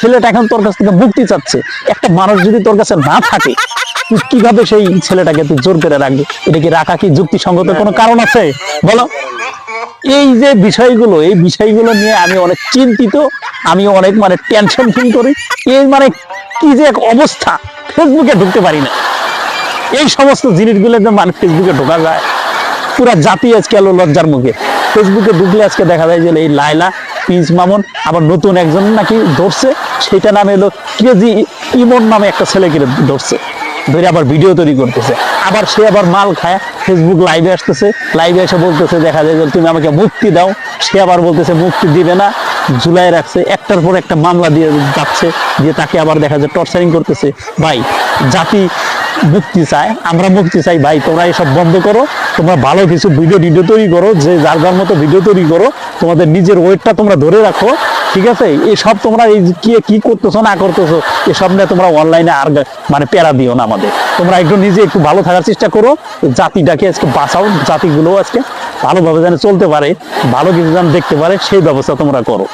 ছেলেটা এখন তোর কাছ থেকে মুক্তি চাচ্ছে, একটা মানুষ যদি তোর কাছে না থাকে তুই কিভাবে সেই ছেলেটাকে তুই জোর করে রাখবি? এটা কি রাখা কি যুক্তিসঙ্গত কোনো কারণ আছে বলো? এই যে বিষয়গুলো, এই বিষয়গুলো নিয়ে আমি অনেক চিন্তিত, আমি অনেক মানে টেনশন ফিল করি। এই মানে কি যে এক অবস্থা, ফেসবুকে ঢুকতে পারি না। এই সমস্ত জিনিসগুলো যে মানে ফেসবুকে ঢোকা যায়, পুরা জাতি আজকে এলো লজ্জার মুখে। ফেসবুকে ঢুকলে আজকে দেখা যায় যে এই লায়লা, প্রিন্স মামুন, আবার নতুন একজন নাকি ধরছে, সেটা নামে এলো ক্রেজি ইমন নামে একটা ছেলেকে ধরছে, ধরে আবার ভিডিও তৈরি করতেছে। আবার সে আবার মাল খায়, ফেসবুক লাইভে আসতেছে, লাইভে এসে বলতেছে দেখা যায় যে তুমি আমাকে মুক্তি দাও। সে আবার বলতেছে মুক্তি দিবে না, ঝুলাই রাখছে, একটার পর একটা মামলা দিয়ে যাচ্ছে, দিয়ে তাকে আবার দেখা যায় টর্চারিং করতেছে। ভাই, জাতি মুক্তি চায়, আমরা মুক্তি চাই ভাই, তোমরা এসব বন্ধ করো। তোমরা ভালো কিছু ভিডিও তৈরি করো, যে যার যার মতো ভিডিও তৈরি করো, তোমাদের নিজের ওয়েটটা তোমরা ধরে রাখো, ঠিক আছে? এসব তোমরা এই কি করতেছো না করতেছো এসব নিয়ে তোমরা অনলাইনে আর মানে প্যারা দিও না আমাদের। তোমরা একটু নিজে একটু ভালো থাকার চেষ্টা করো, জাতিটাকে আজকে বাঁচাও, জাতিগুলো আজকে ভালোভাবে যেন চলতে পারে, ভালো কিছু যেন দেখতে পারে, সেই ব্যবস্থা তোমরা করো।